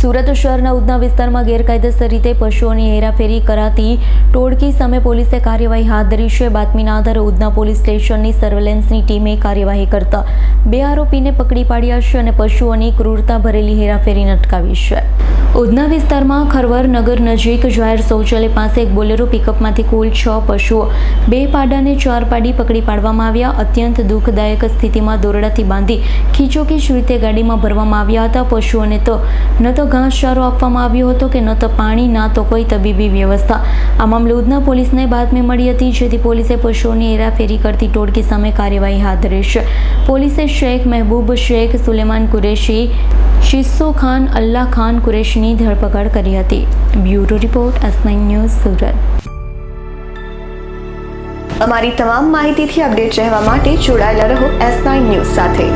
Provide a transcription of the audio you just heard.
સુરત શહેરના ઉધના વિસ્તારમાં ગેરકાયદેસર રીતે પશુઓની હેરાફેરી કરાતી ટોળકી સામે પોલીસે કાર્યવાહી હાથ ધરી છે। બાતમીના આધારે ઉધના પોલીસ સ્ટેશનની સર્વેલન્સની ટીમે કાર્યવાહી કરતા 2 આરોપીને પકડી પાડ્યા છે અને પશુઓની ક્રૂરતા ભરેલી હેરાફેરીને અટકાવી છે। ઉધના વિસ્તારમાં ખરવર નગર નજીક જાહેર શૌચાલય પાસે એક બોલેરો પિકઅપમાંથી કુલ 6 પશુઓ 2 પાડાને 4 પાડી પકડી પાડવામાં આવ્યા। અત્યંત દુઃખદાયક સ્થિતિમાં દોરડાથી બાંધી ખીચોખીચ રીતે ગાડીમાં ભરવામાં આવ્યા હતા। પશુઓને ન તો ઘાસચારો આપવામાં આવ્યો હતો કે ન તો પાણી, ના તો કોઈ તબીબી વ્યવસ્થા। આ મામલે ઉધના પોલીસને બાતમી મળી હતી, જેથી પોલીસે પશુઓની હેરાફેરી કરતી ટોળકી સામે કાર્યવાહી હાથ ધરી છે। પોલીસે શેખ મહેબૂબ શેખ, સુલેમાન કુરેશી, શિસ્સો ખાન, અલ્લાહ ખાન કુરેશીની ધરપકડ કરી હતી। Bureau report, S9 news, Surat. અમારી તમામ માહિતીથી અપડેટ રહેવા માટે જોડાયેલા રહો S9 ન્યૂઝ સાથે।